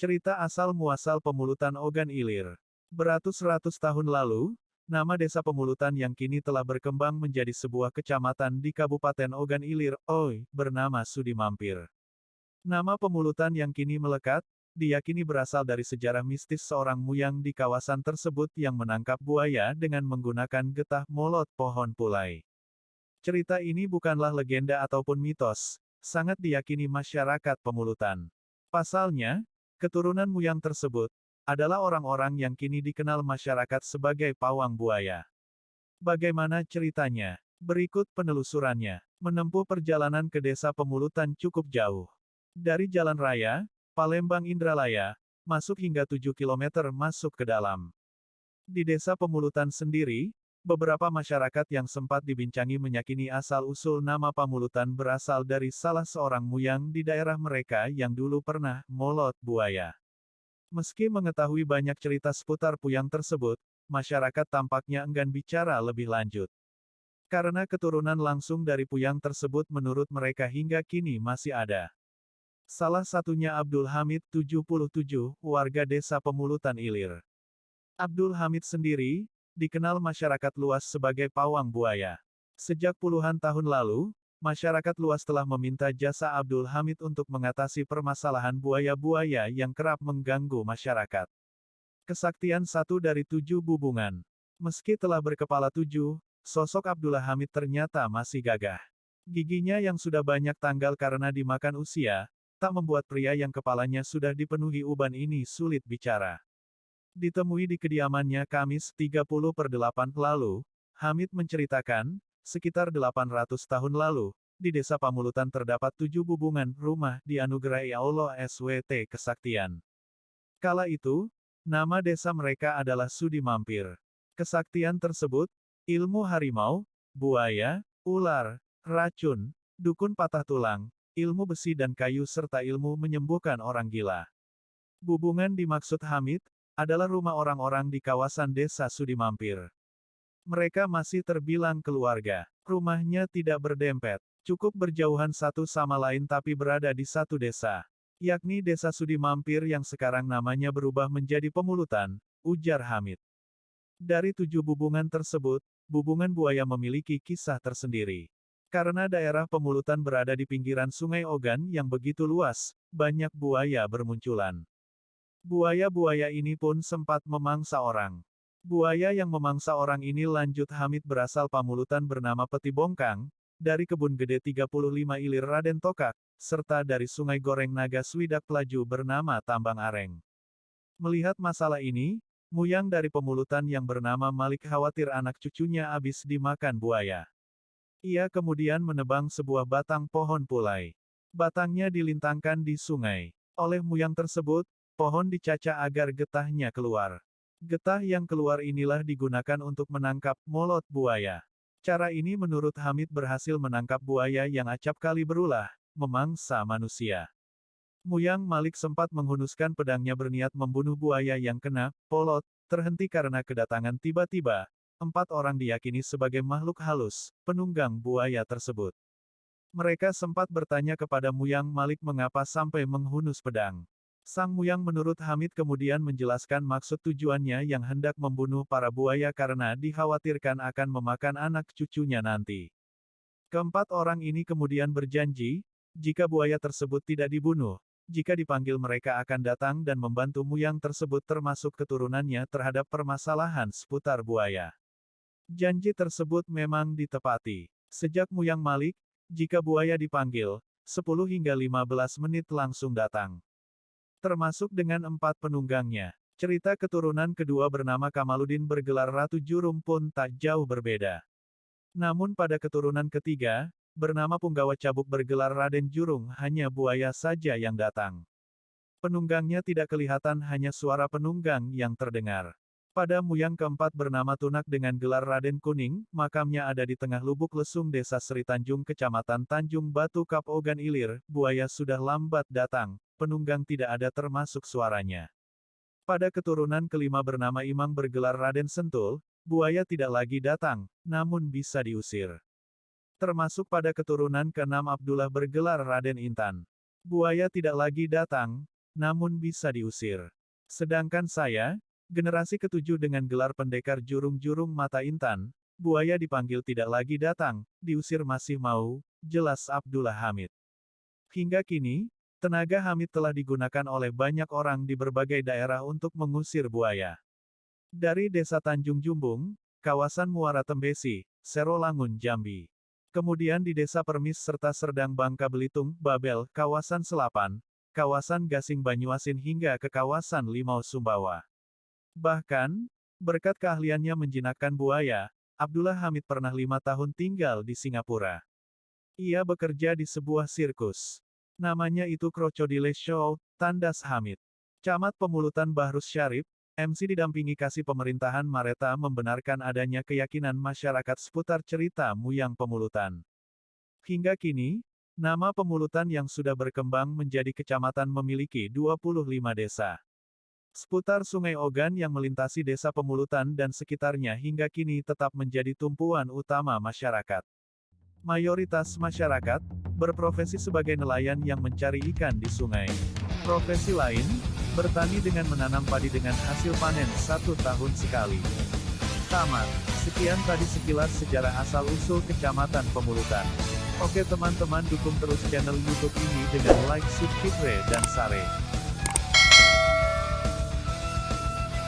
Cerita asal-muasal pemulutan Ogan Ilir. Beratus-ratus tahun lalu, nama desa pemulutan yang kini telah berkembang menjadi sebuah kecamatan di Kabupaten Ogan Ilir, bernama Sudi Mampir. Nama pemulutan yang kini melekat, diyakini berasal dari sejarah mistis seorang Muyang di kawasan tersebut yang menangkap buaya dengan menggunakan getah molot pohon pulai. Cerita ini bukanlah legenda ataupun mitos, sangat diyakini masyarakat pemulutan. Pasalnya, keturunan Muyang tersebut adalah orang-orang yang kini dikenal masyarakat sebagai pawang buaya. Bagaimana ceritanya? Berikut penelusurannya. Menempuh perjalanan ke desa pemulutan cukup jauh. Dari jalan raya, Palembang Indralaya, masuk hingga 7 km masuk ke dalam. Di desa pemulutan sendiri, beberapa masyarakat yang sempat dibincangi meyakini asal-usul nama pamulutan berasal dari salah seorang Muyang di daerah mereka yang dulu pernah molot buaya. Meski mengetahui banyak cerita seputar Puyang tersebut, masyarakat tampaknya enggan bicara lebih lanjut. Karena keturunan langsung dari Puyang tersebut menurut mereka hingga kini masih ada. Salah satunya Abdul Hamid 77, warga desa Pemulutan Ilir. Abdul Hamid sendiri dikenal masyarakat luas sebagai pawang buaya. Sejak puluhan tahun lalu, masyarakat luas telah meminta jasa Abdul Hamid untuk mengatasi permasalahan buaya-buaya yang kerap mengganggu masyarakat. Kesaktian 1 dari 7 bubungan. Meski telah berkepala 7, sosok Abdullah Hamid ternyata masih gagah. Giginya yang sudah banyak tanggal karena dimakan usia, tak membuat pria yang kepalanya sudah dipenuhi uban ini sulit bicara. Ditemui di kediamannya Kamis 30/8 lalu, Hamid menceritakan, sekitar 800 tahun lalu, di desa Pamulutan terdapat 7 bubungan rumah dianugerahi Allah SWT kesaktian. Kala itu, nama desa mereka adalah Sudi Mampir. Kesaktian tersebut, ilmu harimau, buaya, ular, racun, dukun patah tulang, ilmu besi dan kayu serta ilmu menyembuhkan orang gila. Bubungan dimaksud Hamid, adalah rumah orang-orang di kawasan desa Sudi Mampir. Mereka masih terbilang keluarga. Rumahnya tidak berdempet, cukup berjauhan satu sama lain tapi berada di satu desa. Yakni desa Sudi Mampir yang sekarang namanya berubah menjadi Pemulutan, ujar Hamid. Dari 7 bubungan tersebut, bubungan buaya memiliki kisah tersendiri. Karena daerah Pemulutan berada di pinggiran Sungai Ogan yang begitu luas, banyak buaya bermunculan. Buaya-buaya ini pun sempat memangsa orang. Buaya yang memangsa orang ini lanjut Hamid berasal Pamulutan bernama Peti Bongkang, dari Kebun Gede 35 Ilir Raden Tokak, serta dari Sungai Goreng Naga Swidak Pelaju bernama Tambang Areng. Melihat masalah ini, Muyang dari Pemulutan yang bernama Malik khawatir anak cucunya habis dimakan buaya. Ia kemudian menebang sebuah batang pohon pulai. Batangnya dilintangkan di sungai. Oleh Muyang tersebut, pohon dicaca agar getahnya keluar. Getah yang keluar inilah digunakan untuk menangkap molot buaya. Cara ini menurut Hamid berhasil menangkap buaya yang acap kali berulah, memangsa manusia. Muyang Malik sempat menghunuskan pedangnya berniat membunuh buaya yang kena polot, terhenti karena kedatangan tiba-tiba. 4 orang diyakini sebagai makhluk halus, penunggang buaya tersebut. Mereka sempat bertanya kepada Muyang Malik mengapa sampai menghunus pedang. Sang Muyang menurut Hamid kemudian menjelaskan maksud tujuannya yang hendak membunuh para buaya karena dikhawatirkan akan memakan anak cucunya nanti. Keempat orang ini kemudian berjanji, jika buaya tersebut tidak dibunuh, jika dipanggil mereka akan datang dan membantu Muyang tersebut termasuk keturunannya terhadap permasalahan seputar buaya. Janji tersebut memang ditepati. Sejak Muyang Malik, jika buaya dipanggil, 10 hingga 15 menit langsung datang. Termasuk dengan 4 penunggangnya. Cerita keturunan kedua bernama Kamaludin bergelar Ratu Jurum pun tak jauh berbeda. Namun pada keturunan ketiga, bernama Punggawa Cabuk bergelar Raden Jurung hanya buaya saja yang datang. Penunggangnya tidak kelihatan hanya suara penunggang yang terdengar. Pada Muyang keempat bernama Tunak dengan gelar Raden Kuning, makamnya ada di tengah Lubuk Lesung Desa Seri Tanjung Kecamatan Tanjung Batu Kap Ogan Ilir, buaya sudah lambat datang, penunggang tidak ada termasuk suaranya. Pada keturunan kelima bernama Imang bergelar Raden Sentul, buaya tidak lagi datang, namun bisa diusir. Termasuk pada keturunan keenam Abdullah bergelar Raden Intan. Buaya tidak lagi datang, namun bisa diusir. Sedangkan saya, generasi ketujuh dengan gelar pendekar jurung-jurung mata intan, buaya dipanggil tidak lagi datang, diusir masih mau, jelas Abdullah Hamid. Hingga kini, tenaga Hamid telah digunakan oleh banyak orang di berbagai daerah untuk mengusir buaya. Dari Desa Tanjung Jumbung, kawasan Muara Tembesi, Serolangun Jambi. Kemudian di Desa Permis serta Serdang Bangka Belitung, Babel, kawasan Selapan, kawasan Gasing Banyuasin hingga ke kawasan Limau Sumbawa. Bahkan, berkat keahliannya menjinakkan buaya, Abdullah Hamid pernah 5 tahun tinggal di Singapura. Ia bekerja di sebuah sirkus. Namanya itu Crocodile Show, tandas Hamid. Camat Pemulutan Bahrus Syarif, MC didampingi Kasih Pemerintahan Mareta membenarkan adanya keyakinan masyarakat seputar cerita Muyang Pemulutan. Hingga kini, nama Pemulutan yang sudah berkembang menjadi kecamatan memiliki 25 desa. Seputar Sungai Ogan yang melintasi Desa Pemulutan dan sekitarnya hingga kini tetap menjadi tumpuan utama masyarakat. Mayoritas masyarakat berprofesi sebagai nelayan yang mencari ikan di sungai. Profesi lain, bertani dengan menanam padi dengan hasil panen 1 tahun sekali. Tamat. Sekian tadi sekilas sejarah asal-usul Kecamatan Pemulutan. Oke teman-teman, dukung terus channel YouTube ini dengan like, subscribe, dan share.